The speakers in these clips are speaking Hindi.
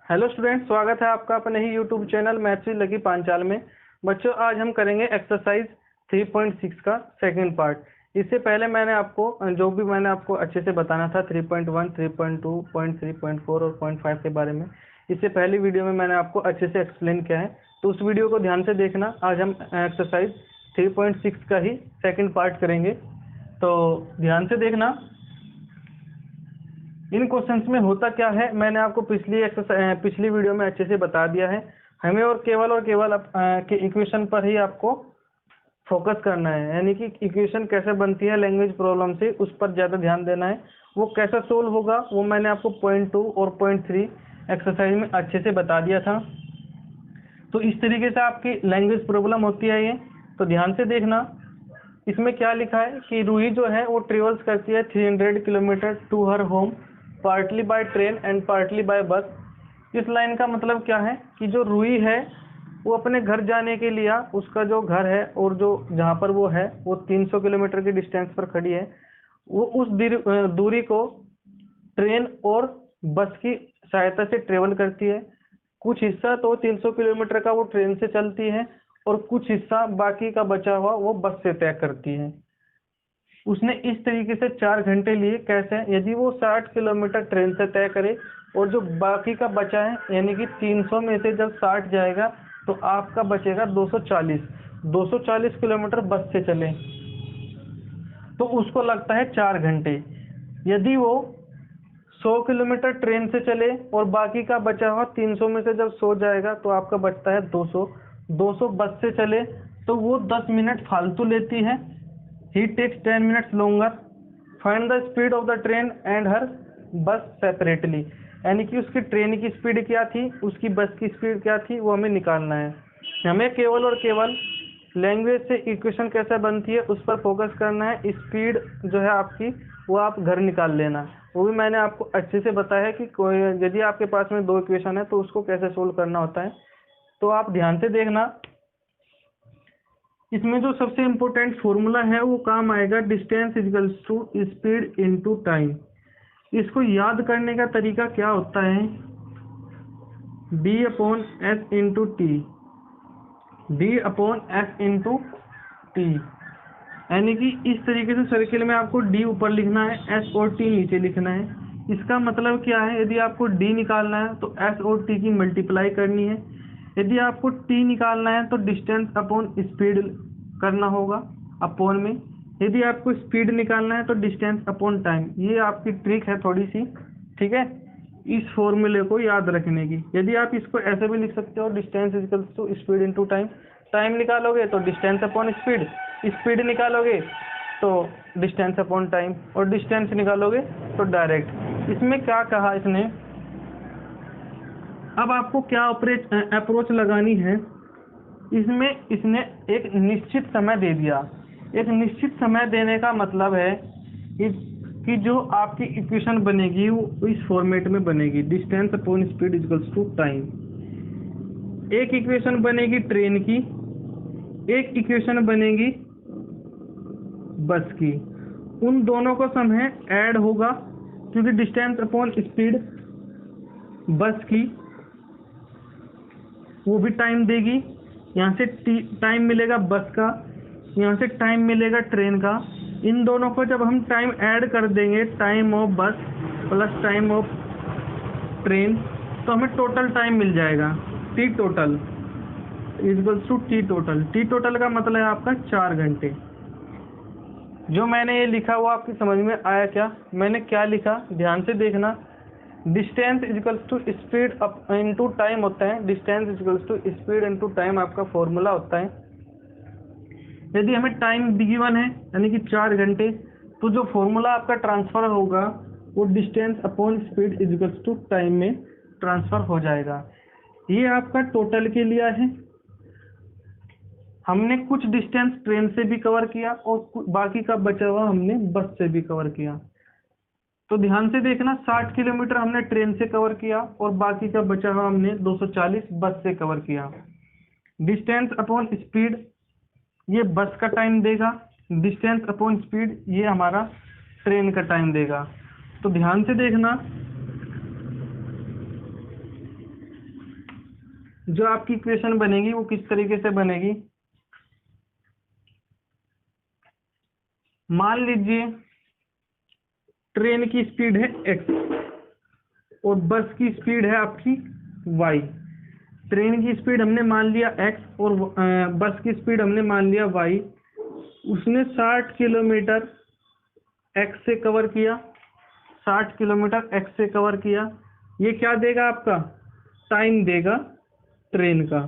हेलो स्टूडेंट, स्वागत है आपका अपने ही YouTube channel maths with Lucky Panchal में। बच्चों, आज हम करेंगे एक्सरसाइज 3.6 का सेकंड पार्ट। इससे पहले मैंने आपको अच्छे से बताना था 3.1, 3.2, 3.4 और 0.5 के बारे में। इससे पहली वीडियो में मैंने आपको अच्छे से एक्सप्लेन किया है, तो उस वीडियो को ध्यान से देखना। आज हम एक्सरसाइज 3.6 का ही सेकेंड पार्ट करेंगे, तो ध्यान से देखना। इन क्वेश्चंस में होता क्या है, मैंने आपको पिछली वीडियो में अच्छे से बता दिया है। हमें और केवल के इक्वेशन पर ही आपको फोकस करना है, यानी कि इक्वेशन कैसे बनती है लैंग्वेज प्रॉब्लम से, उस पर ज़्यादा ध्यान देना है। वो कैसा सोल्व होगा वो मैंने आपको 0.2 और 0.3 एक्सरसाइज में अच्छे से बता दिया था। तो इस तरीके से आपकी लैंग्वेज प्रॉब्लम होती है ये, तो ध्यान से देखना। इसमें क्या लिखा है कि रूही जो है वो ट्रेवल्स करती है 300 kilometre to her home, partly by train and partly by bus. इस लाइन का मतलब क्या है कि जो रूही है वो अपने घर जाने के लिए, उसका जो घर है और जो जहाँ पर वो है वो 300 किलोमीटर की डिस्टेंस पर खड़ी है। वो उस दूरी को ट्रेन और बस की सहायता से ट्रेवल करती है। कुछ हिस्सा तो 300 किलोमीटर का वो ट्रेन से चलती है और कुछ हिस्सा बाकी का बचा हुआ वो बस से तय करती है। उसने इस तरीके से 4 घंटे लिए। कैसे? यदि वो 60 किलोमीटर ट्रेन से तय करे और जो बाकी का बचा है, यानी कि 300 में से जब 60 जाएगा तो आपका बचेगा 240 किलोमीटर बस से चले, तो उसको लगता है 4 घंटे। यदि वो 100 किलोमीटर ट्रेन से चले और बाकी का बचा हुआ 300 में से जब 100 जाएगा तो आपका बचता है 200 बस से चले तो वो 10 मिनट फालतू लेती है। He takes 10 minutes longer. Find the speed of the train and her bus separately, यानी कि उसकी ट्रेन की स्पीड क्या थी, उसकी बस की स्पीड क्या थी, वो हमें निकालना है। हमें केवल और केवल लैंग्वेज से इक्वेशन कैसे बनती है उस पर फोकस करना है। स्पीड जो है आपकी वो आप घर निकाल लेना, वो भी मैंने आपको अच्छे से बताया है कि कोई यदि आपके पास में 2 इक्वेशन है तो उसको कैसे सोल्व करना होता है। तो आप ध्यान से देखना। इसमें जो सबसे इम्पोर्टेंट फॉर्मूला है वो काम आएगा distance equals to speed into time. इसको याद करने का तरीका क्या होता है, d/s into T, d/s into T, यानी कि इस तरीके से सर्किल में आपको d ऊपर लिखना है, s और t नीचे लिखना है। इसका मतलब क्या है, यदि आपको d निकालना है तो s और t की मल्टीप्लाई करनी है। यदि आपको t निकालना है तो डिस्टेंस अपॉन स्पीड करना होगा अपॉन में। यदि आपको स्पीड निकालना है तो डिस्टेंस अपॉन टाइम। ये आपकी ट्रिक है थोड़ी सी, ठीक है, इस फॉर्मूले को याद रखने की। यदि आप इसको ऐसे भी लिख सकते हो, distance equals to speed into time. Time निकालोगे तो डिस्टेंस अपॉन स्पीड, स्पीड निकालोगे तो डिस्टेंस अपॉन टाइम, और डिस्टेंस निकालोगे तो डायरेक्ट। इसमें क्या कहा इसने, अब आपको क्या अप्रोच लगानी है। इसमें इसने एक निश्चित समय दे दिया। एक निश्चित समय देने का मतलब है कि जो आपकी इक्वेशन बनेगी वो इस फॉर्मेट में बनेगी, distance upon speed equals to time. एक इक्वेशन बनेगी ट्रेन की, एक इक्वेशन बनेगी बस की। उन दोनों का सम है ऐड होगा, क्योंकि डिस्टेंस अपॉन स्पीड बस की वो भी टाइम देगी। यहाँ से टाइम मिलेगा बस का, यहाँ से टाइम मिलेगा ट्रेन का। इन दोनों को जब हम टाइम ऐड कर देंगे, time of bus plus time of train, तो हमें टोटल टाइम मिल जाएगा। T total equals to T total. T total का मतलब है आपका 4 घंटे। जो मैंने ये लिखा वो आपकी समझ में आया क्या? मैंने क्या लिखा ध्यान से देखना। Distance equals to speed up into time होता है। Distance equals to speed into time आपका फॉर्मूला होता है। यदि हमें टाइम गिवन है यानी कि 4 घंटे, तो जो फॉर्मूला आपका ट्रांसफर होगा वो distance upon speed equals to time में ट्रांसफर हो जाएगा। ये आपका टोटल के लिए है। हमने कुछ डिस्टेंस ट्रेन से भी कवर किया और बाकी का बचा हुआ हमने बस से भी कवर किया। तो ध्यान से देखना, 60 किलोमीटर हमने ट्रेन से कवर किया और बाकी का बचा हुआ हमने 240 बस से कवर किया। डिस्टेंस अपॉन स्पीड ये बस का टाइम देगा, डिस्टेंस अपॉन स्पीड ये हमारा ट्रेन का टाइम देगा। तो ध्यान से देखना, जो आपकी इक्वेशन बनेगी वो किस तरीके से बनेगी, मान लीजिए ट्रेन की स्पीड है x और बस की स्पीड है आपकी y। ट्रेन की स्पीड हमने मान लिया x और बस की स्पीड हमने मान लिया y। उसने 60 किलोमीटर x से कवर किया, 60 किलोमीटर x से कवर किया। ये क्या देगा, आपका टाइम देगा ट्रेन का।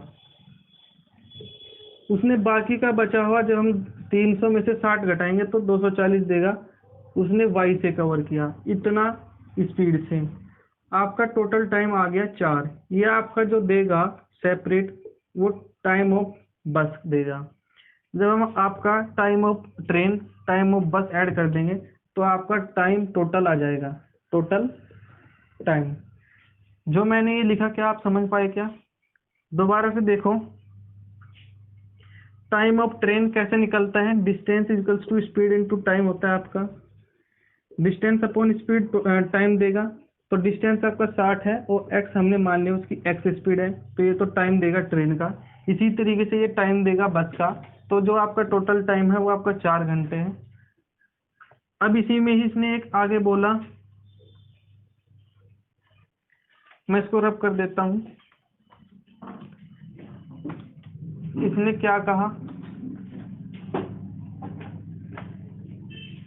उसने बाकी का बचा हुआ, जब हम 300 में से 60 घटाएंगे तो 240 देगा। उसने y से कवर किया इतना स्पीड से। आपका टोटल टाइम आ गया 4। ये आपका जो देगा सेपरेट, वो टाइम ऑफ बस देगा। जब हम आपका time of train, time of बस ऐड कर देंगे तो आपका टाइम टोटल आ जाएगा, टोटल टाइम। जो मैंने ये लिखा, क्या आप समझ पाए क्या? दोबारा से देखो, टाइम ऑफ ट्रेन कैसे निकलता है, distance equals to speed into time होता है आपका। डिस्टेंस अपॉन स्पीड टाइम देगा, तो डिस्टेंस आपका 60 है और x हमने मान लिया उसकी x स्पीड है, तो ये तो टाइम देगा ट्रेन का। इसी तरीके से ये टाइम देगा बस का। तो जो आपका टोटल टाइम है वो आपका 4 घंटे है। अब इसी में ही इसने एक आगे बोला, मैं इसको रब कर देता हूं। इसने क्या कहा,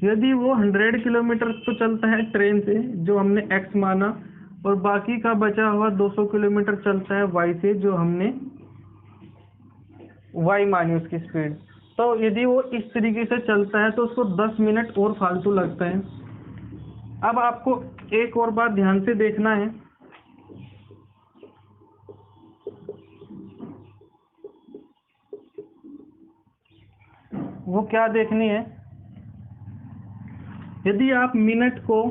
यदि वो 100 किलोमीटर तो चलता है ट्रेन से, जो हमने x माना, और बाकी का बचा हुआ 200 किलोमीटर चलता है y से, जो हमने y मानी उसकी स्पीड। तो यदि वो इस तरीके से चलता है तो उसको 10 मिनट और फालतू लगता है। अब आपको एक और बात ध्यान से देखना है, वो क्या देखनी है, यदि आप मिनट को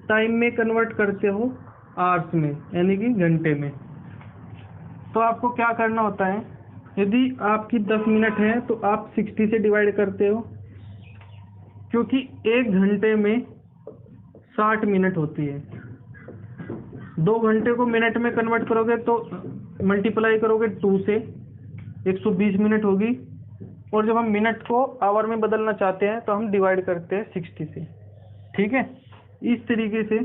टाइम में कन्वर्ट करते हो आवर्स में, यानी कि घंटे में, तो आपको क्या करना होता है, यदि आपकी 10 मिनट है तो आप 60 से डिवाइड करते हो, क्योंकि एक घंटे में 60 मिनट होती है। 2 घंटे को मिनट में कन्वर्ट करोगे तो मल्टीप्लाई करोगे 2 से, 120 मिनट होगी। और जब हम मिनट को आवर में बदलना चाहते हैं तो हम डिवाइड करते हैं 60 से। ठीक है, इस तरीके से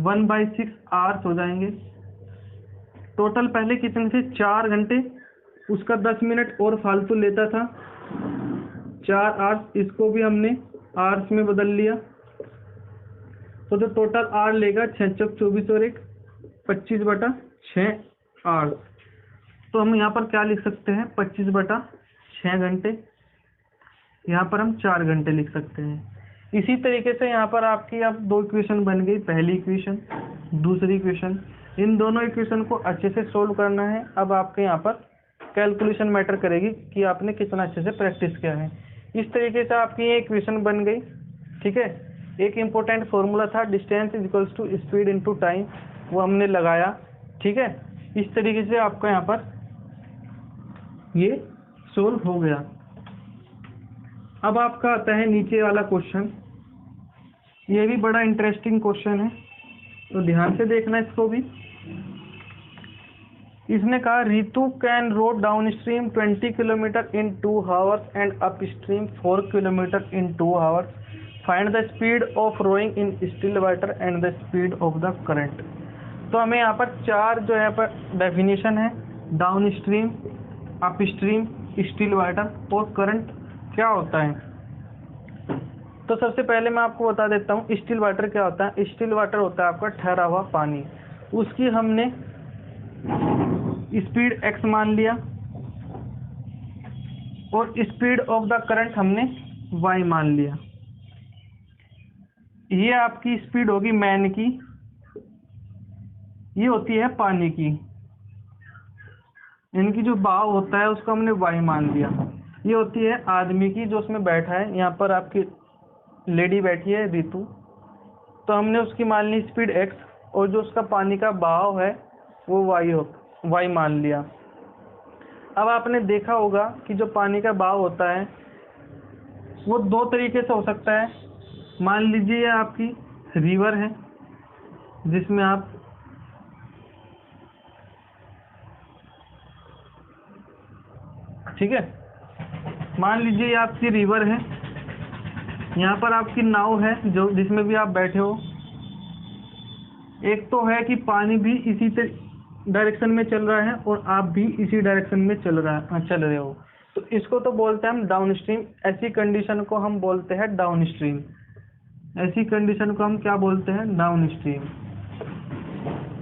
1/6 आवर्स हो जाएंगे। टोटल पहले कितने थे, 4 घंटे, उसका 10 मिनट और फालतू लेता था, 4 आवर्स। इसको भी हमने आवर्स में बदल लिया, तो जो टोटल आवर लेगा 6 चौक 24 और 1 25/6 आवर्स। तो हम यहाँ पर क्या लिख सकते हैं, 25/6 घंटे। यहाँ पर हम 4 घंटे लिख सकते हैं। इसी तरीके से यहाँ पर आपकी अब 2 इक्वेशन बन गई, पहली इक्वेशन, दूसरी इक्वेशन। इन दोनों इक्वेशन को अच्छे से सोल्व करना है। अब आपके यहाँ पर कैलकुलेशन मैटर करेगी कि आपने कितना अच्छे से प्रैक्टिस किया है। इस तरीके से आपकी ये इक्वेशन बन गई। ठीक है, एक इम्पोर्टेंट फॉर्मूला था distance is equals to speed into time, वो हमने लगाया। ठीक है, इस तरीके से आपका यहाँ पर ये सोल्व हो गया। अब आपका आता है नीचे वाला क्वेश्चन। ये भी बड़ा इंटरेस्टिंग क्वेश्चन है, तो ध्यान से देखना इसको भी। इसने कहा Ritu can rowed downstream 20 kilometre in 2 hours and upstream 4 kilometre in 2 hours. Find the speed of rowing in still water and the speed of the current. तो हमें यहाँ पर 4 जो है पर डेफिनेशन है, down stream, up stream, still water और करंट क्या होता है। तो सबसे पहले मैं आपको बता देता हूँ स्टिल वाटर क्या होता है। स्टिल वाटर होता है आपका ठहरा हुआ पानी, उसकी हमने स्पीड x मान लिया और स्पीड ऑफ द करंट हमने y मान लिया। ये आपकी स्पीड होगी मैन की, ये होती है पानी की, इनकी जो बहाव होता है उसको हमने y मान लिया। ये होती है आदमी की, जो उसमें बैठा है, यहाँ पर आपकी लेडी बैठी है रितु, तो हमने उसकी मान ली स्पीड x, और जो उसका पानी का बहाव है वो y मान लिया। अब आपने देखा होगा कि जो पानी का बहाव होता है वो 2 तरीके से हो सकता है। मान लीजिए ये आपकी रिवर है, जिसमें आप ठीक है, मान लीजिए ये आपकी रिवर है, यहाँ पर आपकी नाव है जो जिसमें भी आप बैठे हो। एक तो है कि पानी भी इसी डायरेक्शन में चल रहा है और आप भी इसी डायरेक्शन में चल रहे हो, तो इसको तो बोलते हैं हम डाउन स्ट्रीम। ऐसी कंडीशन को हम बोलते हैं डाउन स्ट्रीम। ऐसी कंडीशन को हम क्या बोलते हैं? Down stream.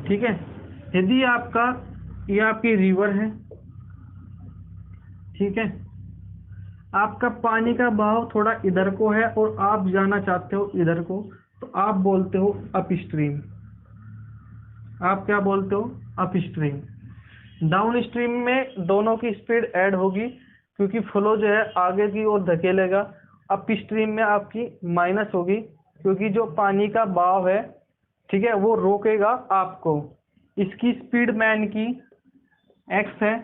ठीक है, यदि आपका ये आपकी रिवर है, ठीक है, आपका पानी का बहाव थोड़ा इधर को है और आप जाना चाहते हो इधर को, तो आप बोलते हो अप स्ट्रीम। आप क्या बोलते हो? Up stream. डाउन स्ट्रीम में दोनों की स्पीड ऐड होगी क्योंकि फ्लो जो है आगे की ओर धकेलेगा। अप स्ट्रीम में आपकी माइनस होगी क्योंकि जो पानी का बहाव है, ठीक है, वो रोकेगा आपको। इसकी स्पीड मैन की x है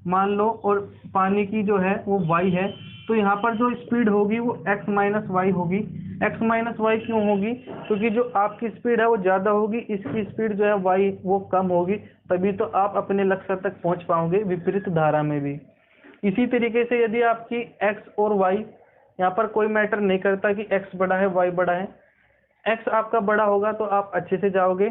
मान लो और पानी की जो है वो y है, तो यहाँ पर जो स्पीड होगी वो x माइनस वाई होगी। x माइनस वाई क्यों होगी? क्योंकि जो आपकी स्पीड है वो ज़्यादा होगी, इसकी स्पीड जो है y वो कम होगी, तभी तो आप अपने लक्ष्य तक पहुँच पाओगे विपरीत धारा में भी। इसी तरीके से यदि आपकी x और y, यहाँ पर कोई मैटर नहीं करता कि x बड़ा है y बड़ा है, x आपका बड़ा होगा तो आप अच्छे से जाओगे,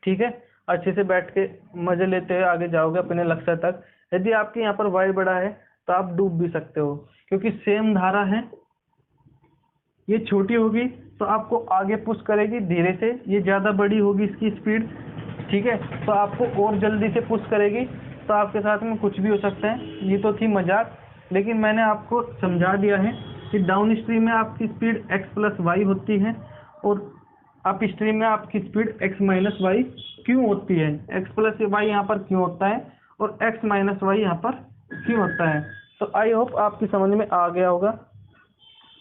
ठीक है, अच्छे से बैठ के मजे लेते हुए आगे जाओगे अपने लक्ष्य तक। यदि आपके यहाँ पर y बड़ा है तो आप डूब भी सकते हो क्योंकि सेम धारा है, ये छोटी होगी तो आपको आगे पुश करेगी धीरे से, ये ज़्यादा बड़ी होगी इसकी स्पीड, ठीक है, तो आपको और जल्दी से पुश करेगी, तो आपके साथ में कुछ भी हो सकता है। ये तो थी मजाक, लेकिन मैंने आपको समझा दिया है कि डाउन स्ट्रीम में आपकी स्पीड x प्लस वाई होती है और अप स्ट्रीम में आपकी स्पीड x माइनस वाई क्यों होती है। x प्लस वाई यहाँ पर क्यों होता है और x माइनस वाई यहाँ पर क्यों होता है। तो आई होप आपकी समझ में आ गया होगा।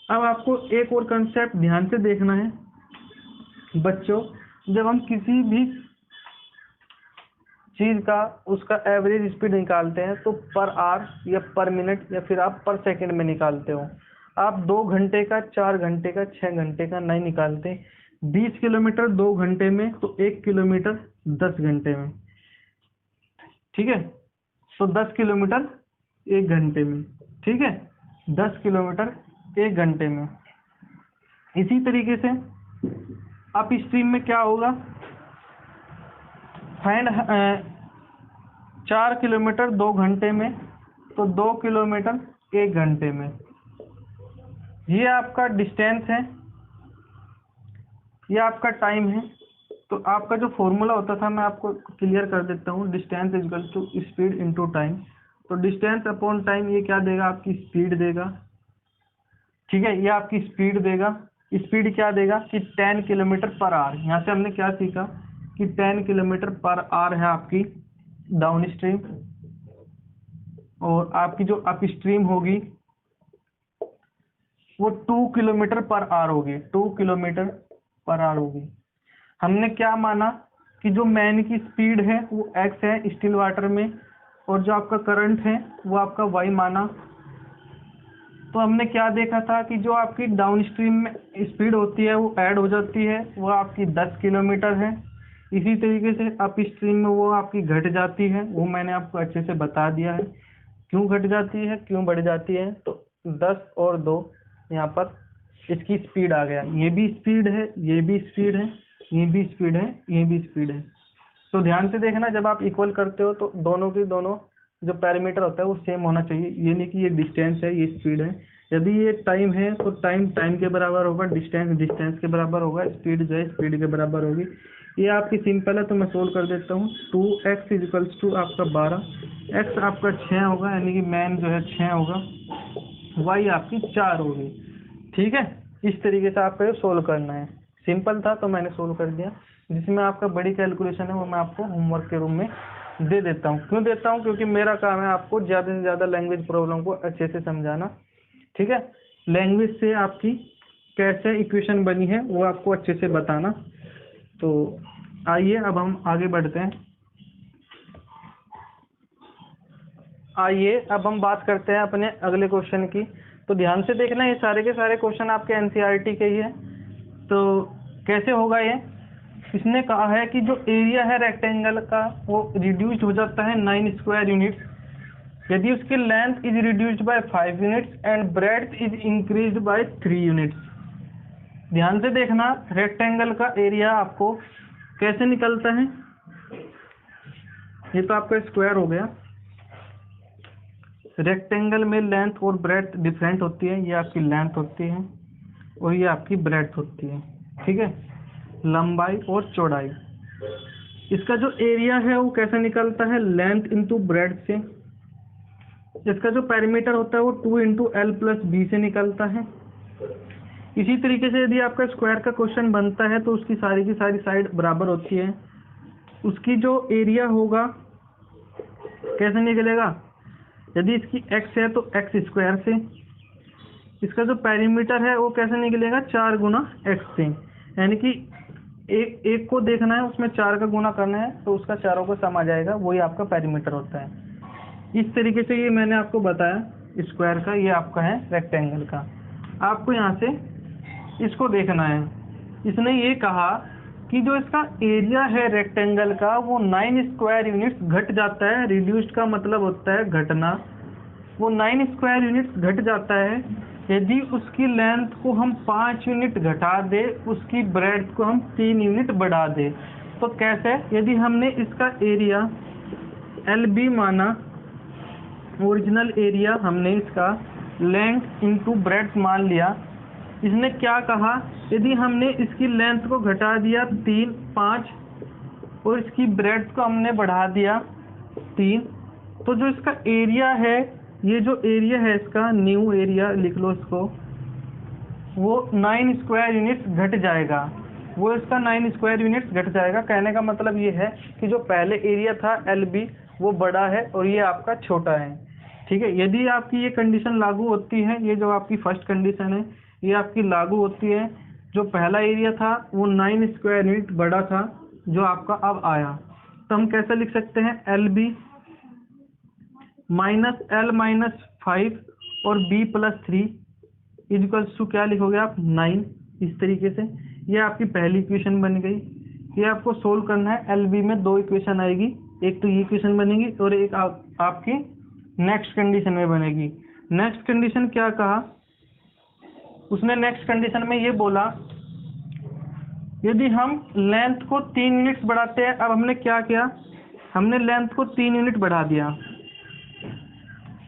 अब आपको एक और कंसेप्ट ध्यान से देखना है बच्चों, जब हम किसी भी चीज़ का उसका एवरेज स्पीड निकालते हैं तो पर आवर या पर मिनट या फिर आप पर सेकंड में निकालते हो। आप 2 घंटे का, 4 घंटे का, 6 घंटे का नहीं निकालते। 20 किलोमीटर 2 घंटे में तो 1 किलोमीटर 10 घंटे में, ठीक है, तो 10 किलोमीटर 1 घंटे में, ठीक है, 10 किलोमीटर 1 घंटे में। इसी तरीके से अप स्ट्रीम में क्या होगा? फाइंड 4 किलोमीटर 2 घंटे में तो 2 किलोमीटर 1 घंटे में। ये आपका डिस्टेंस है, ये आपका टाइम है। तो आपका जो फॉर्मूला होता था मैं आपको क्लियर कर देता हूँ, distance equal to speed into time. तो डिस्टेंस अपॉन टाइम ये क्या देगा? आपकी स्पीड देगा, ठीक है, ये आपकी स्पीड देगा। स्पीड क्या देगा कि 10 किलोमीटर पर आवर। यहाँ से हमने क्या सीखा कि 10 किलोमीटर पर आवर है आपकी डाउन स्ट्रीम, और आपकी जो अप स्ट्रीम होगी वो 2 किलोमीटर पर आवर होगी, 2 किलोमीटर पर आवर होगी। हमने क्या माना कि जो मैन की स्पीड है वो x है स्टिल वाटर में, और जो आपका करंट है वो आपका y माना। तो हमने क्या देखा था कि जो आपकी डाउन स्ट्रीम में स्पीड होती है वो ऐड हो जाती है, वो आपकी 10 किलोमीटर है। इसी तरीके से अप स्ट्रीम में वो आपकी घट जाती है, वो मैंने आपको अच्छे से बता दिया है क्यों घट जाती है, क्यों बढ़ जाती है। तो 10 और 2 यहाँ पर इसकी स्पीड आ गया, ये भी स्पीड है, ये भी स्पीड है, ये भी स्पीड है, ये भी स्पीड है। तो ध्यान से देखना, जब आप इक्वल करते हो तो दोनों की दोनों जो पैरामीटर होता है वो सेम होना चाहिए। ये नहीं कि ये डिस्टेंस है ये स्पीड है। यदि ये टाइम है तो टाइम टाइम के बराबर होगा, डिस्टेंस डिस्टेंस के बराबर होगा, स्पीड जो है स्पीड के बराबर होगी। ये आपकी सिंपल है तो मैं सोल्व कर देता हूँ। 2x इजिकल्स टू आपका 12, x आपका 6 होगा, यानी कि मैन जो है 6 होगा, y आपकी 4 होगी, ठीक है। इस तरीके से आपको ये सोल्व करना है। सिंपल था तो मैंने सोल्व कर दिया। जिसमें आपका बड़ी कैलकुलेशन है वो मैं आपको होमवर्क के रूम में दे देता हूँ। क्यों देता हूँ? क्योंकि मेरा काम है आपको ज़्यादा से ज़्यादा लैंग्वेज प्रॉब्लम को अच्छे से समझाना, ठीक है। लैंग्वेज से आपकी कैसे इक्वेशन बनी है वो आपको अच्छे से बताना। तो आइए अब हम आगे बढ़ते हैं। आइए अब हम बात करते हैं अपने अगले क्वेश्चन की। तो ध्यान से देखना, ये सारे के सारे क्वेश्चन आपके एनसीईआरटी के ही है। तो कैसे होगा ये? इसने कहा है कि जो एरिया है रेक्टेंगल का वो रिड्यूस्ड हो जाता है 9 स्क्वायर यूनिट्स, यदि उसकी length is reduced by 5 units and breadth is increased by 3 units. ध्यान से देखना, रेक्टेंगल का एरिया आपको कैसे निकलता है। ये तो आपका स्क्वायर हो गया। रेक्टेंगल में लेंथ और ब्रेड्थ डिफरेंट होती है। ये आपकी लेंथ होती है और ये आपकी ब्रेड्थ होती है, ठीक है, लंबाई और चौड़ाई। इसका जो एरिया है वो कैसे निकलता है, लेंथ इंटू ब्रेड्थ से। इसका जो पेरीमीटर होता है वो 2 इंटू एल प्लस बी से निकलता है। इसी तरीके से यदि आपका स्क्वायर का क्वेश्चन बनता है तो उसकी सारी की सारी साइड बराबर होती है। उसकी जो एरिया होगा कैसे निकलेगा, यदि इसकी x है तो x स्क्वायर से। इसका जो पेरीमीटर है वो कैसे निकलेगा, 4 गुना x से। यानी कि एक को देखना है, उसमें 4 का गुना करना है तो उसका चारों का सम आ जाएगा, वही आपका पेरीमीटर होता है। इस तरीके से ये मैंने आपको बताया स्क्वायर का, ये आपका है रेक्टेंगल का। आपको यहाँ से इसको देखना है। इसने ये कहा कि जो इसका एरिया है रेक्टेंगल का वो 9 स्क्वायर यूनिट्स घट जाता है। रिड्यूस्ड का मतलब होता है घटना। वो 9 स्क्वायर यूनिट्स घट जाता है यदि उसकी लेंथ को हम 5 यूनिट घटा दे, उसकी ब्रेड्थ को हम 3 यूनिट बढ़ा दे। तो कैसे, यदि हमने इसका एरिया LB माना, ओरिजिनल एरिया हमने इसका लेंथ इंटू ब्रेड्थ मान लिया। इसने क्या कहा, यदि हमने इसकी लेंथ को घटा दिया 3, 5 और इसकी ब्रेड्थ को हमने बढ़ा दिया 3, तो जो इसका एरिया है, ये जो एरिया है इसका न्यू एरिया लिख लो इसको, वो 9 स्क्वायर यूनिट्स घट जाएगा। वो इसका 9 स्क्वायर यूनिट्स घट जाएगा। कहने का मतलब ये है कि जो पहले एरिया था LB वो बड़ा है और ये आपका छोटा है, ठीक है। यदि आपकी ये कंडीशन लागू होती है, ये जो आपकी फर्स्ट कंडीशन है ये आपकी लागू होती है, जो पहला एरिया था वो 9 स्क्वायर यूनिट बड़ा था जो आपका अब आया, तो हम कैसे लिख सकते हैं, LB माइनस L माइनस 5 और B प्लस 3 इक्वल्स टू क्या लिखोगे आप, 9। इस तरीके से ये आपकी पहली इक्वेशन बन गई। ये आपको सोल्व करना है। LB में 2 इक्वेशन आएगी, एक तो ये इक्वेशन बनेगी और एक आपकी नेक्स्ट कंडीशन में बनेगी। नेक्स्ट कंडीशन क्या कहा उसने, नेक्स्ट कंडीशन में ये बोला यदि हम लेंथ को 3 यूनिट्स बढ़ाते हैं। अब हमने क्या किया, हमने लेंथ को 3 यूनिट बढ़ा दिया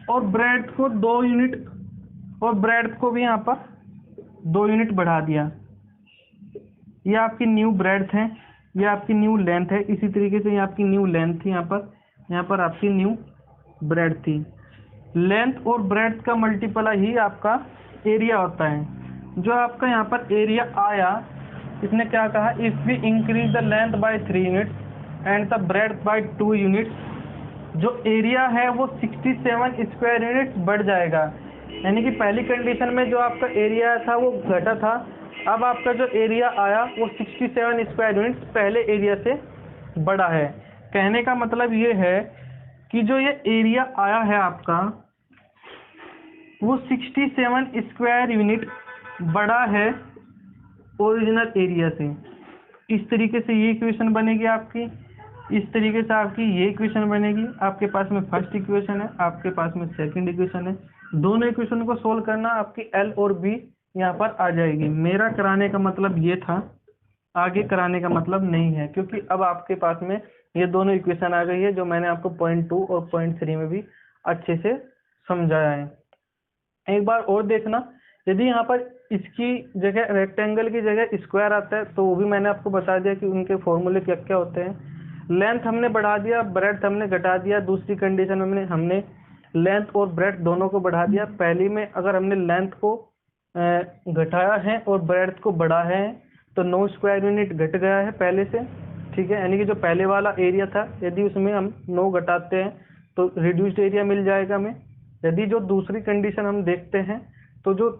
और ब्रेड्थ को 2 यूनिट और ब्रेड्थ को भी यहाँ पर 2 यूनिट बढ़ा दिया। ये आपकी न्यू ब्रेड्थ है, ये आपकी न्यू लेंथ है। इसी तरीके से ये आपकी न्यू लेंथ थी, यहाँ पर आपकी न्यू ब्रेड्थ थी। लेंथ और ब्रेड्थ का मल्टीपल ही आपका एरिया होता है। जो आपका यहाँ पर एरिया आया, इसने क्या कहा, if we increase the length by 3 units and the breadth by 2 units, जो एरिया है वो 67 स्क्वायर यूनिट्स बढ़ जाएगा। यानी कि पहली कंडीशन में जो आपका एरिया था वो घटा था, अब आपका जो एरिया आया वो 67 स्क्वायर यूनिट्स पहले एरिया से बड़ा है। कहने का मतलब ये है कि जो ये एरिया आया है आपका वो 67 स्क्वायर यूनिट बड़ा है ओरिजिनल एरिया से। इस तरीके से ये इक्वेशन बनेगी आपकी, इस तरीके से आपकी ये इक्वेशन बनेगी। आपके पास में फर्स्ट इक्वेशन है, आपके पास में सेकंड इक्वेशन है। दोनों इक्वेशन को सोल्व करना, आपकी L और B यहाँ पर आ जाएगी। मेरा कराने का मतलब ये था, आगे कराने का मतलब नहीं है, क्योंकि अब आपके पास में ये दोनों इक्वेशन आ गई है जो मैंने आपको पॉइंट 2 और पॉइंट 3 में भी अच्छे से समझाया है। एक बार और देखना, यदि यहाँ पर इसकी जगह रेक्टेंगल की जगह स्क्वायर आता है तो वो भी मैंने आपको बता दिया कि उनके फॉर्मूले क्या क्या होते हैं। लेंथ हमने बढ़ा दिया, ब्रेड्थ हमने घटा दिया। दूसरी कंडीशन में हमने लेंथ और ब्रेड्थ दोनों को बढ़ा दिया। पहली में अगर हमने लेंथ को घटाया है और ब्रेड्थ को बढ़ा है तो 9 स्क्वायर यूनिट घट गया है पहले से, ठीक है। यानी कि जो पहले वाला एरिया था यदि उसमें हम 9 घटाते हैं तो रिड्यूस्ड एरिया मिल जाएगा हमें। यदि जो दूसरी कंडीशन हम देखते हैं तो जो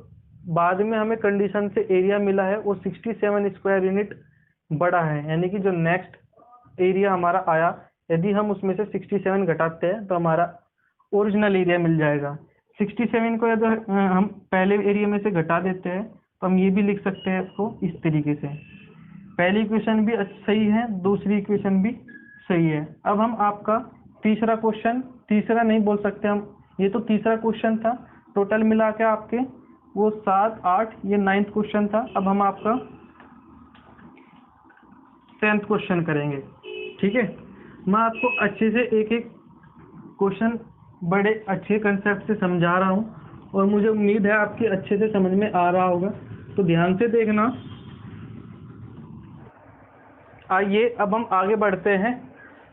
बाद में हमें कंडीशन से एरिया मिला है वो 67 स्क्वायर यूनिट बड़ा है। यानी कि जो नेक्स्ट एरिया हमारा आया, यदि हम उसमें से 67 घटाते हैं तो हमारा ओरिजिनल एरिया मिल जाएगा। 67 को यदि हम पहले एरिया में से घटा देते हैं तो हम ये भी लिख सकते हैं इसको इस तरीके से। पहली इक्वेशन भी सही है, दूसरी इक्वेशन भी सही है। अब हम आपका तीसरा क्वेश्चन तीसरा नहीं बोल सकते हम, ये तो तीसरा क्वेश्चन था। टोटल मिला के आपके वो 7, 8, ये 9th क्वेश्चन था। अब हम आपका 10th क्वेश्चन करेंगे, ठीक है। मैं आपको अच्छे से एक एक क्वेश्चन बड़े अच्छे कंसेप्ट से समझा रहा हूँ और मुझे उम्मीद है आपकी अच्छे से समझ में आ रहा होगा, तो ध्यान से देखना। आइए अब हम आगे बढ़ते हैं।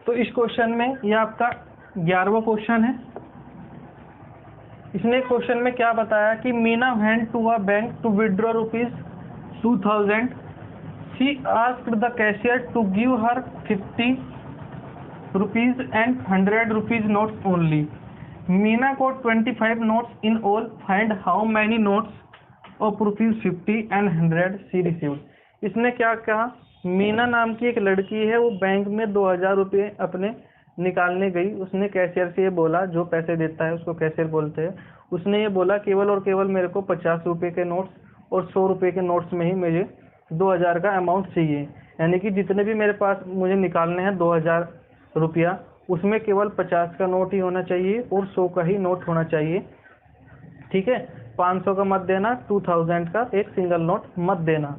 तो इस क्वेश्चन में ये आपका 11वां क्वेश्चन है। इसने क्वेश्चन में क्या बताया कि Meena went to a bank to withdraw ₹2000. She asked the cashier to give her ₹50 and ₹100 notes only. Meena को 25 notes in all. Find how many notes of ₹50 and 100 she received. इसने क्या कहा, मीना नाम की एक लड़की है, वो बैंक में 2000 रुपये अपने निकालने गई। उसने कैशियर से ये बोला, जो पैसे देता है उसको कैशियर बोलते हैं, उसने ये बोला केवल और केवल मेरे को 50 रुपये के नोट्स और 100 रुपये के नोट्स में ही मुझे 2000 का अमाउंट चाहिए। यानी कि जितने भी मेरे पास मुझे निकालने हैं 2000 रुपया, उसमें केवल 50 का नोट ही होना चाहिए और 100 का ही नोट होना चाहिए, ठीक है। 500 का मत देना, 2000 का एक सिंगल नोट मत देना।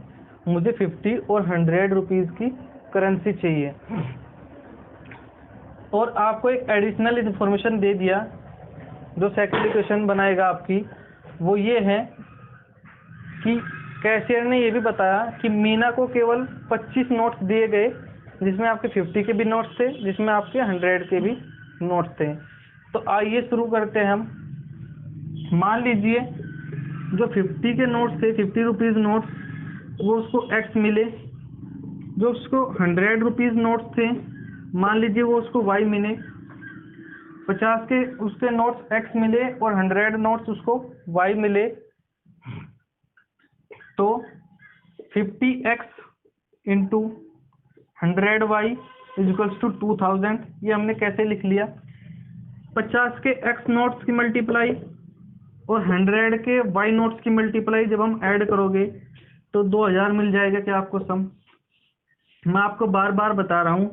मुझे 50 और 100 रुपीज़ की करेंसी चाहिए। और आपको एक एडिशनल इन्फॉर्मेशन दे दिया, जो सेकंड इक्वेशन बनाएगा आपकी, वो ये है कि कैशियर ने ये भी बताया कि मीना को केवल 25 नोट्स दिए गए, जिसमें आपके 50 के भी नोट्स थे, जिसमें आपके 100 के भी नोट्स थे। तो आइए शुरू करते हैं हम। मान लीजिए जो 50 के नोट्स थे, 50 रुपीज़ नोट्स, वो उसको x मिले। जो उसको 100 रुपीज़ नोट्स थे, मान लीजिए वो उसको y मिले। 50 के उसके नोट्स x मिले और 100 नोट्स उसको y मिले। तो 50x into 100y equals to 2000। ये हमने कैसे लिख लिया, 50 के x नोट्स की मल्टीप्लाई और 100 के y नोट्स की मल्टीप्लाई जब हम ऐड करोगे तो 2000 मिल जाएगा। क्या आपको सम, मैं आपको बार बार बता रहा हूँ,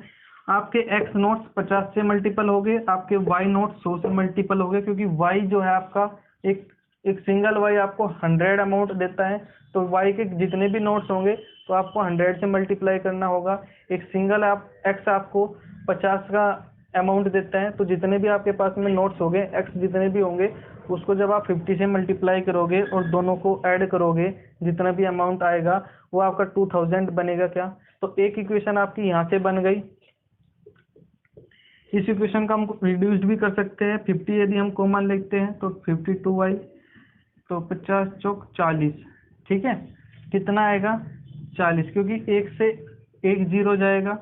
आपके x नोट्स 50 से मल्टीपल हो गए, आपके y नोट्स 100 से मल्टीपल हो गए, क्योंकि y जो है आपका एक सिंगल y आपको 100 अमाउंट देता है। तो y के जितने भी नोट्स होंगे तो आपको 100 से मल्टीप्लाई करना होगा। एक सिंगल x आपको 50 का अमाउंट देता है, तो जितने भी आपके पास में नोट्स होंगे, x जितने भी होंगे, उसको जब आप 50 से मल्टीप्लाई करोगे और दोनों को ऐड करोगे, जितना भी अमाउंट आएगा वो आपका 2000 बनेगा। क्या, तो एक इक्वेशन आपकी यहाँ से बन गई। इस इक्वेशन का हम रिड्यूस्ड भी कर सकते हैं। 50 यदि हम कॉमन लेते हैं तो 52y, तो 50 चौक 40, ठीक है। कितना आएगा 40, क्योंकि 1 से 1 0 जाएगा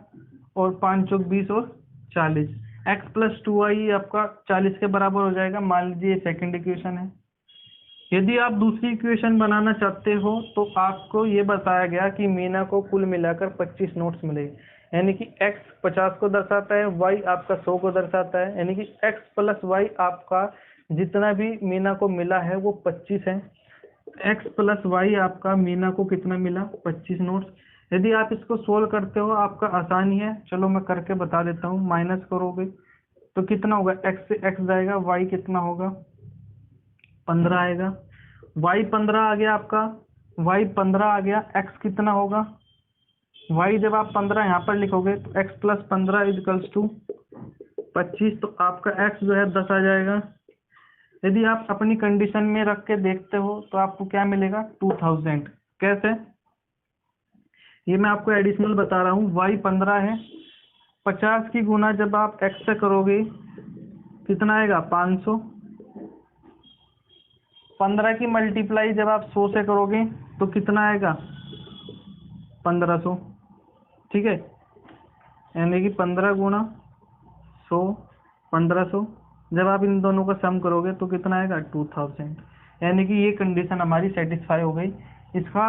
और 5 चौक 20 और 40। x प्लस 2y आपका 40 के बराबर हो जाएगा। मान लीजिए सेकंड इक्वेशन है। यदि आप दूसरी इक्वेशन बनाना चाहते हो तो आपको ये बताया गया कि मीना को कुल मिलाकर 25 नोट्स मिले, यानी कि x 50 को दर्शाता है, y आपका 100 को दर्शाता है, यानी कि x प्लस y आपका जितना भी मीना को मिला है वो 25 है। x प्लस y आपका मीना को कितना मिला, 25 नोट्स। यदि आप इसको सोल्व करते हो, आपका आसानी है, चलो मैं करके बता देता हूँ। माइनस करोगे तो कितना होगा, x से x जाएगा, y कितना होगा 15 आएगा। y 15 आ गया आपका, y 15 आ गया, x कितना होगा, y जब आप 15 यहाँ पर लिखोगे तो x प्लस 15 इजिकल्स टू 25, तो आपका x जो है 10 आ जाएगा। यदि आप अपनी कंडीशन में रख के देखते हो तो आपको क्या मिलेगा, 2000। कैसे, ये मैं आपको एडिशनल बता रहा हूँ। y 15 है, 50 की गुना जब आप x से करोगे कितना आएगा 500। 15 की मल्टीप्लाई जब आप 100 से करोगे तो कितना आएगा 1500, ठीक है। यानी कि 15 गुना 100 1500, जब आप इन दोनों का सम करोगे तो कितना आएगा 2000। यानी कि ये कंडीशन हमारी सेटिस्फाई हो गई। इसका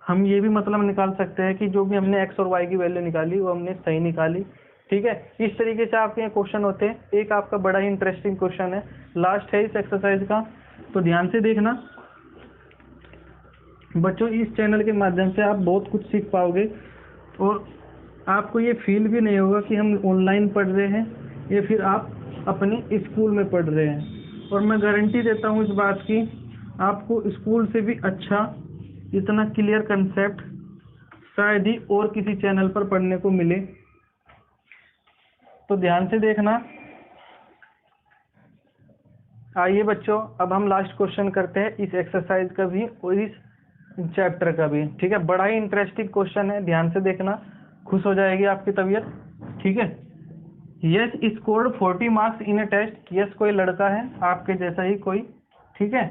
हम ये भी मतलब निकाल सकते हैं कि जो भी हमने x और y की वैल्यू निकाली वो हमने सही निकाली, ठीक है। इस तरीके से आपके यहाँ क्वेश्चन होते हैं। एक आपका बड़ा ही इंटरेस्टिंग क्वेश्चन है, लास्ट है इस एक्सरसाइज का, तो ध्यान से देखना बच्चों। इस चैनल के माध्यम से आप बहुत कुछ सीख पाओगे और आपको ये फील भी नहीं होगा कि हम ऑनलाइन पढ़ रहे हैं या फिर आप अपनी स्कूल में पढ़ रहे हैं। और मैं गारंटी देता हूँ इस बात की, आपको स्कूल से भी अच्छा इतना क्लियर कंसेप्ट शायद ही और किसी चैनल पर पढ़ने को मिले। तो ध्यान से देखना। आइए बच्चों, अब हम लास्ट क्वेश्चन करते हैं इस एक्सरसाइज का भी और इस चैप्टर का भी। ठीक है, बड़ा ही इंटरेस्टिंग क्वेश्चन है, ध्यान से देखना, खुश हो जाएगी आपकी तबीयत। ठीक है। Yash scored 40 marks in a test. Yash कोई लड़का है आपके जैसा ही कोई, ठीक है,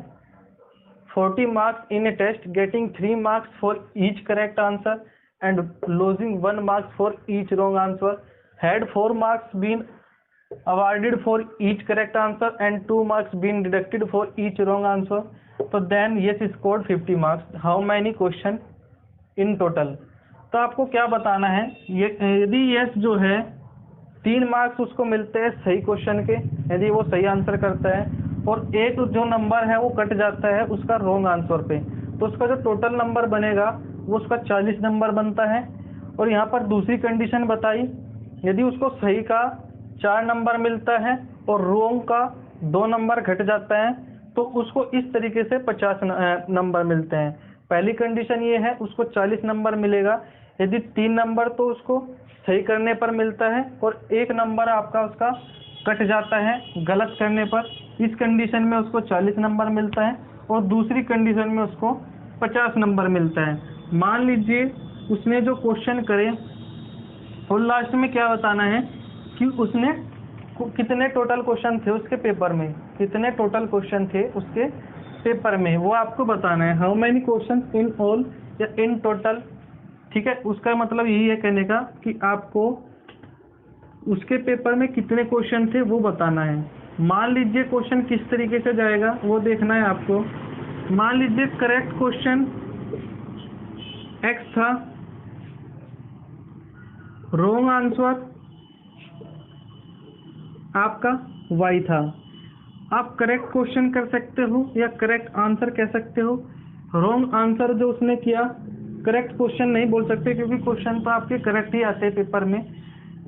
40 marks in a test, getting 3 marks for each correct answer and losing 1 mark for each wrong answer. Had 4 marks been awarded for each correct answer and 2 marks been deducted for each wrong answer, so then yes scored 50 marks. How many question in total? तो आपको क्या बताना है, ये यदि यस जो है 3 मार्क्स उसको मिलते हैं सही क्वेश्चन के, यदि वो सही आंसर करता है, और एक जो नंबर है वो कट जाता है उसका रॉन्ग आंसर पे, तो उसका जो टोटल नंबर बनेगा वो उसका 40 नंबर बनता है। और यहाँ पर दूसरी कंडीशन बताई, यदि उसको सही का 4 नंबर मिलता है और रॉन्ग का 2 नंबर घट जाता है तो उसको इस तरीके से 50 नंबर मिलते हैं। पहली कंडीशन ये है उसको 40 नंबर मिलेगा, यदि 3 नंबर तो उसको सही करने पर मिलता है और 1 नंबर आपका उसका कट जाता है गलत करने पर। इस कंडीशन में उसको 40 नंबर मिलता है और दूसरी कंडीशन में उसको 50 नंबर मिलता है। मान लीजिए उसने जो क्वेश्चन करे और लास्ट में क्या बताना है कि उसने कितने टोटल क्वेश्चन थे उसके पेपर में, कितने टोटल क्वेश्चन थे उसके पेपर में, वो आपको बताना है। How many question in all या इन टोटल। ठीक है, उसका मतलब यही है कहने का कि आपको उसके पेपर में कितने क्वेश्चन थे वो बताना है। मान लीजिए क्वेश्चन किस तरीके से जाएगा वो देखना है आपको। मान लीजिए करेक्ट क्वेश्चन x था, रॉन्ग आंसर आपका y था। आप करेक्ट क्वेश्चन कर सकते हो या करेक्ट आंसर कह सकते हो। रॉन्ग आंसर जो उसने किया, करेक्ट क्वेश्चन नहीं बोल सकते क्योंकि क्वेश्चन तो आपके करेक्ट ही आते हैं पेपर में।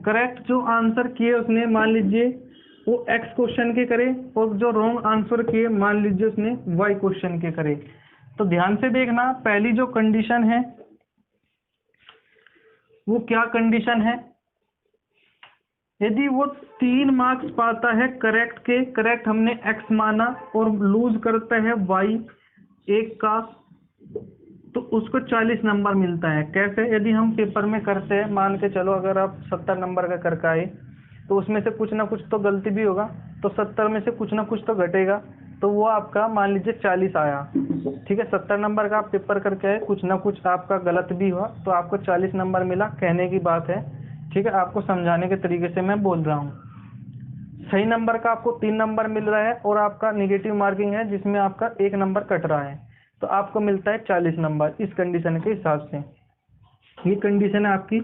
करेक्ट जो आंसर किए उसने, मान लीजिए वो x क्वेश्चन के करे, और जो रॉन्ग आंसर किए मान लीजिए उसने y क्वेश्चन के करे। तो ध्यान से देखना, पहली जो कंडीशन है वो क्या कंडीशन है, यदि वो 3 मार्क्स पाता है करेक्ट के, करेक्ट हमने x माना, और लूज करता है y 1 का, तो उसको 40 नंबर मिलता है। कैसे, यदि हम पेपर में करते हैं, मान के चलो अगर आप 70 नंबर का करके आए तो उसमें से कुछ ना कुछ तो गलती भी होगा, तो 70 में से कुछ ना कुछ तो घटेगा, तो वो आपका मान लीजिए 40 आया। ठीक है, 70 नंबर का आप पेपर करके आए, कुछ ना कुछ आपका गलत भी हुआ तो आपको 40 नंबर मिला, कहने की बात है। ठीक है, आपको समझाने के तरीके से मैं बोल रहा हूँ। सही नंबर का आपको 3 नंबर मिल रहा है और आपका निगेटिव मार्किंग है जिसमें आपका 1 नंबर कट रहा है, तो आपको मिलता है 40 नंबर इस कंडीशन के हिसाब से। ये कंडीशन है आपकी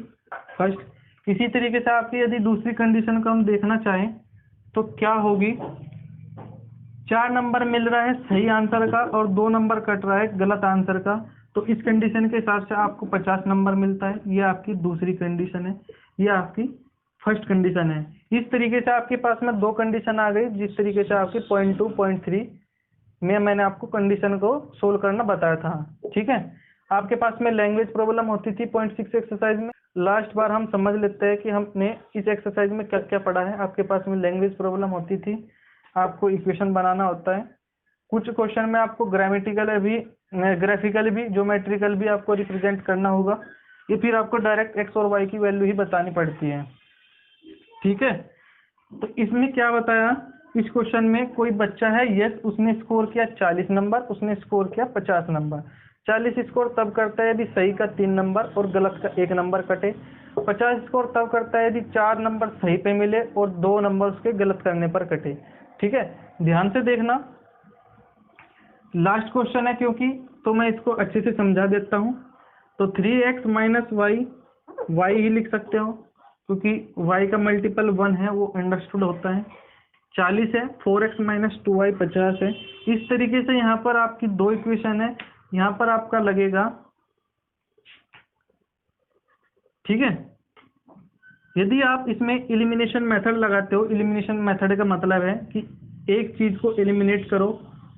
फर्स्ट। इसी तरीके से आपकी यदि दूसरी कंडीशन को हम देखना चाहें तो क्या होगी, 4 नंबर मिल रहा है सही आंसर का और 2 नंबर कट रहा है गलत आंसर का, तो इस कंडीशन के हिसाब से आपको 50 नंबर मिलता है। ये आपकी दूसरी कंडीशन है, ये आपकी फर्स्ट कंडीशन है। इस तरीके से आपके पास में 2 कंडीशन आ गई, जिस तरीके से आपकी 0.2 0.3 में मैंने आपको कंडीशन को सोल्व करना बताया था। ठीक है, आपके पास में लैंग्वेज प्रॉब्लम होती थी 0.6 एक्सरसाइज में। लास्ट बार हम समझ लेते हैं कि हमने इस एक्सरसाइज में क्या क्या पढ़ा है। आपके पास में लैंग्वेज प्रॉब्लम होती थी, आपको इक्वेशन बनाना होता है, कुछ क्वेश्चन में आपको ग्रामेटिकल भी, ग्राफिकल भी, ज्योमेट्रिकल भी आपको रिप्रेजेंट करना होगा, ये फिर आपको डायरेक्ट एक्स और वाई की वैल्यू ही बतानी पड़ती है। ठीक है, तो इसमें क्या बताया, इस क्वेश्चन में कोई बच्चा है यस, उसने स्कोर किया 40 नंबर, उसने स्कोर किया 50 नंबर। 40 स्कोर तब करता है यदि सही का 3 नंबर और गलत का 1 नंबर कटे। 50 स्कोर तब करता है यदि 4 नंबर सही पे मिले और 2 नंबर उसके गलत करने पर कटे। ठीक है, ध्यान से देखना, लास्ट क्वेश्चन है क्योंकि, तो मैं इसको अच्छे से समझा देता हूँ। तो 3x minus Y, why he लिख सकते हो क्योंकि y का मल्टीपल 1 है, वो अंडरस्टूड होता है। 40 है, 4x माइनस 2y 50 है। इस तरीके से यहाँ पर आपकी 2 इक्वेशन है, यहाँ पर आपका लगेगा। ठीक है, यदि आप इसमें एलिमिनेशन मेथड लगाते हो, एलिमिनेशन मेथड का मतलब है कि एक चीज को एलिमिनेट करो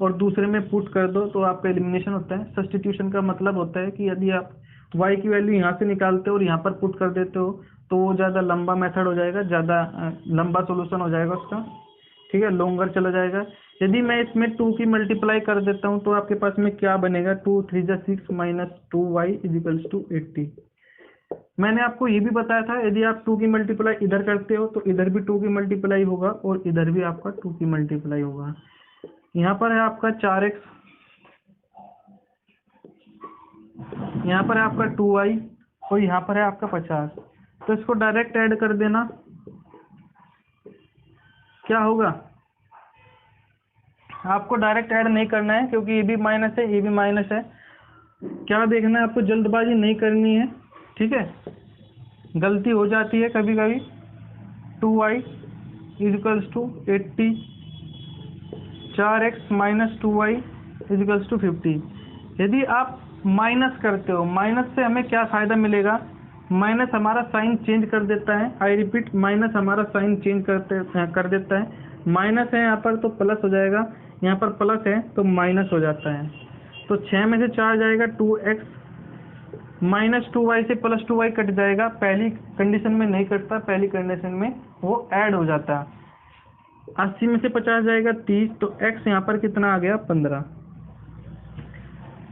और दूसरे में पुट कर दो तो आपका एलिमिनेशन होता है। सब्स्टिट्यूशन का मतलब होता है कि यदि आप y की वैल्यू यहाँ से निकालते हो और यहाँ पर पुट कर देते हो तो वो ज़्यादा लंबा मेथड हो जाएगा, ज़्यादा लंबा सोल्यूशन हो जाएगा उसका, ठीक है, लॉन्गर चला जाएगा। यदि मैं इसमें 2 की मल्टीप्लाई कर देता हूँ तो आपके पास में क्या बनेगा, 2 3 जा 6 माइनस 2y इजिकल्स टू 80। मैंने आपको ये भी बताया था यदि आप 2 की मल्टीप्लाई इधर करते हो तो इधर भी 2 की मल्टीप्लाई होगा और इधर भी आपका 2 की मल्टीप्लाई होगा। यहाँ पर है आपका 4x, यहाँ पर है आपका 2y और यहाँ पर है आपका 50। तो इसको डायरेक्ट ऐड कर देना, क्या होगा, आपको डायरेक्ट ऐड नहीं करना है क्योंकि ये भी माइनस है ये भी माइनस है। क्या देखना है आपको, जल्दबाजी नहीं करनी है, ठीक है, गलती हो जाती है कभी कभी। 2y equals to 80, 4x minus 2y equals to 50। यदि आप माइनस करते हो, माइनस से हमें क्या फ़ायदा मिलेगा, माइनस हमारा साइन चेंज कर देता है। आई रिपीट, माइनस हमारा साइन चेंज कर देता है। माइनस है यहाँ पर तो प्लस हो जाएगा, यहाँ पर प्लस है तो माइनस हो जाता है। तो 6 में से 4 जाएगा 2x माइनस 2y से प्लस 2y कट जाएगा। पहली कंडीशन में नहीं कटता, पहली कंडीशन में वो ऐड हो जाता है। 80 में से 50 जाएगा 30, तो x यहाँ पर कितना आ गया 15।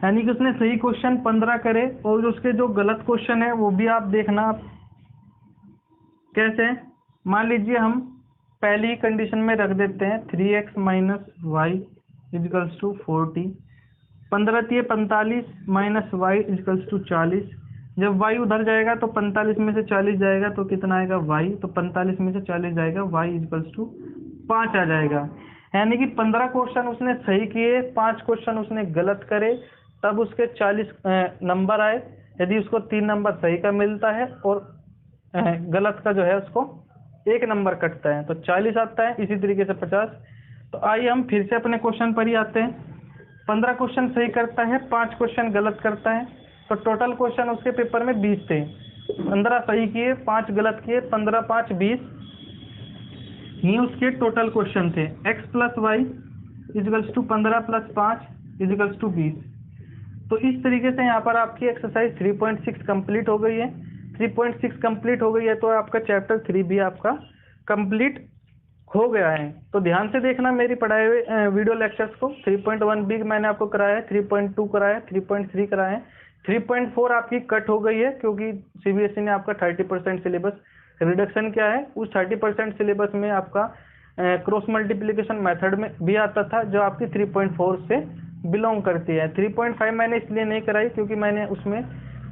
यानी कि उसने सही क्वेश्चन 15 करे और उसके जो गलत क्वेश्चन है वो भी आप देखना। आप कैसे, मान लीजिए हम पहली ही कंडीशन में रख देते हैं 3x minus y equals to 40, 15 3 45 minus y equals to 40। जब y उधर जाएगा तो 45 में से 40 जाएगा तो कितना आएगा y, तो 45 में से 40 जाएगा y इजिकल्स टू 5 आ जाएगा। यानी कि 15 क्वेश्चन उसने सही किए, 5 क्वेश्चन उसने गलत करे, तब उसके 40 नंबर आए। यदि उसको 3 नंबर सही का मिलता है और गलत का जो है उसको 1 नंबर कटता है तो 40 आता है। इसी तरीके से 50। तो आइए हम फिर से अपने क्वेश्चन पर ही आते हैं। 15 क्वेश्चन सही करता है, 5 क्वेश्चन गलत करता है, तो टोटल क्वेश्चन उसके पेपर में 20 थे। 15 सही किए, 5 गलत किए, 15 5 20, ये उसके टोटल क्वेश्चन थे। x plus y equals to 15 plus 5 equals to 20। तो इस तरीके से यहाँ पर आपकी एक्सरसाइज 3.6 कंप्लीट हो गई है। 3.6 कंप्लीट हो गई है तो आपका चैप्टर 3 भी आपका कंप्लीट हो गया है। तो ध्यान से देखना मेरी पढ़ाए हुए वीडियो लेक्चर्स को। 3.1 भी मैंने आपको कराया है, 3.2 कराया है, 3.3 कराया है, 3.4 आपकी कट हो गई है क्योंकि सीबीएसई ने आपका 30% सिलेबस रिडक्शन किया है। उस 30% सिलेबस में आपका क्रॉस मल्टीप्लिकेशन मेथड में भी आता था जो आपकी 3.4 से बिलोंग करती है। 3.5 मैंने इसलिए नहीं कराई क्योंकि मैंने उसमें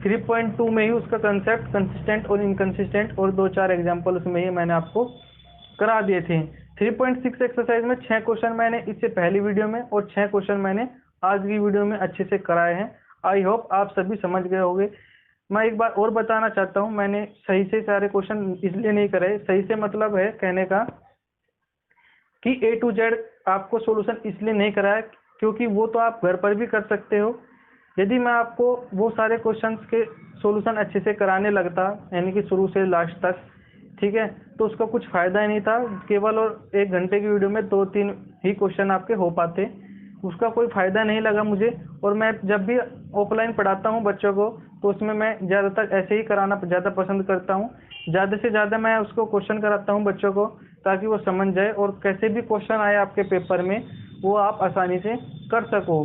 3.2 में ही उसका कंसेप्ट कंसिस्टेंट और इनकंसिस्टेंट और 2-4 एग्जाम्पल उसमें ही मैंने आपको करा दिए थे। 3.6 एक्सरसाइज में 6 क्वेश्चन मैंने इससे पहली वीडियो में और 6 क्वेश्चन मैंने आज की वीडियो में अच्छे से कराए हैं। आई होप आप सभी समझ गए होंगे। मैं एक बार और बताना चाहता हूँ, मैंने सही से सारे क्वेश्चन इसलिए नहीं कराए, सही से मतलब है कहने का कि A to Z आपको सॉल्यूशन इसलिए नहीं कराया क्योंकि वो तो आप घर पर भी कर सकते हो। यदि मैं आपको वो सारे क्वेश्चंस के सॉल्यूशन अच्छे से कराने लगता, यानी कि शुरू से लास्ट तक, ठीक है, तो उसका कुछ फ़ायदा ही नहीं था। केवल और 1 घंटे की वीडियो में 2-3 ही क्वेश्चन आपके हो पाते, उसका कोई फ़ायदा नहीं लगा मुझे। और मैं जब भी ऑफलाइन पढ़ाता हूँ बच्चों को तो उसमें मैं ज़्यादातर ऐसे ही कराना ज़्यादा पसंद करता हूँ। ज़्यादा से ज़्यादा मैं उसको क्वेश्चन कराता हूँ बच्चों को ताकि वो समझ जाए और कैसे भी क्वेश्चन आए आपके पेपर में वो आप आसानी से कर सको।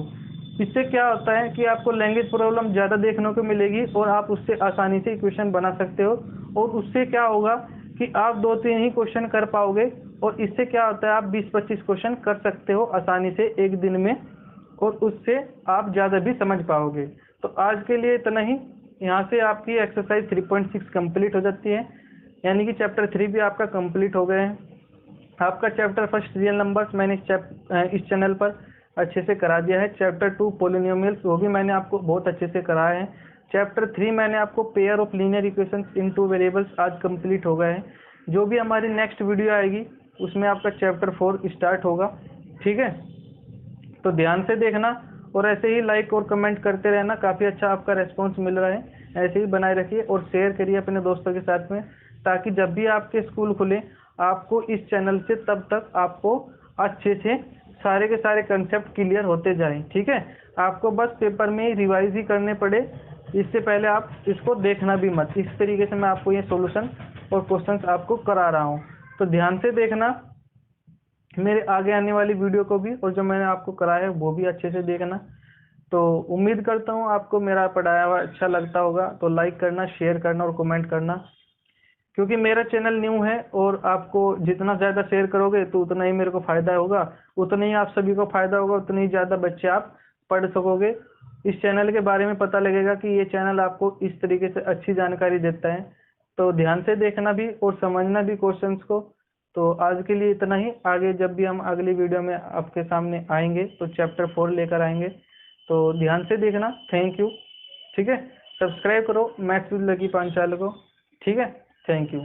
इससे क्या होता है कि आपको लैंग्वेज प्रॉब्लम ज़्यादा देखने को मिलेगी और आप उससे आसानी से इक्वेशन बना सकते हो। और उससे क्या होगा कि आप 2-3 ही क्वेश्चन कर पाओगे और इससे क्या होता है आप 20-25 क्वेश्चन कर सकते हो आसानी से एक दिन में और उससे आप ज़्यादा भी समझ पाओगे। तो आज के लिए इतना ही। यहाँ से आपकी एक्सरसाइज 3.6 कंप्लीट हो जाती है, यानी कि चैप्टर 3 भी आपका कंप्लीट हो गए हैं। आपका चैप्टर फर्स्ट रियल नंबर्स मैंने इस चैनल पर अच्छे से करा दिया है। चैप्टर 2 पॉलिनोमियल्स वो भी मैंने आपको बहुत अच्छे से कराया है। चैप्टर 3 मैंने आपको pair of linear equations in 2 variables आज कंप्लीट हो गए हैं। जो भी हमारी नेक्स्ट वीडियो आएगी उसमें आपका चैप्टर 4 स्टार्ट होगा, ठीक है। तो ध्यान से देखना और ऐसे ही लाइक और कमेंट करते रहना, काफ़ी अच्छा आपका रेस्पॉन्स मिल रहा है। ऐसे ही बनाए रखिए और शेयर करिए अपने दोस्तों के साथ में ताकि जब भी आपके स्कूल खुले आपको इस चैनल से तब तक आपको अच्छे से सारे के सारे कंसेप्ट क्लियर होते जाएं। ठीक है, आपको बस पेपर में रिवाइज ही करने पड़े, इससे पहले आप इसको देखना भी मत। इस तरीके से मैं आपको ये सॉल्यूशन और क्वेश्चंस आपको करा रहा हूँ, तो ध्यान से देखना मेरे आगे आने वाली वीडियो को भी, और जो मैंने आपको कराया है वो भी अच्छे से देखना। तो उम्मीद करता हूँ आपको मेरा पढ़ाया हुआ अच्छा लगता होगा, तो लाइक करना, शेयर करना और कमेंट करना, क्योंकि मेरा चैनल न्यू है और आपको जितना ज़्यादा शेयर करोगे तो उतना ही मेरे को फ़ायदा होगा, उतना ही आप सभी को फ़ायदा होगा, उतनी ही ज़्यादा बच्चे आप पढ़ सकोगे। इस चैनल के बारे में पता लगेगा कि ये चैनल आपको इस तरीके से अच्छी जानकारी देता है। तो ध्यान से देखना भी और समझना भी क्वेश्चंस को। तो आज के लिए इतना ही, आगे जब भी हम अगली वीडियो में आपके सामने आएंगे तो चैप्टर 4 लेकर आएंगे। तो ध्यान से देखना। Thank you. ठीक है, सब्सक्राइब करो मैथ्स विद लकी पांचाल को। ठीक है, थैंक यू।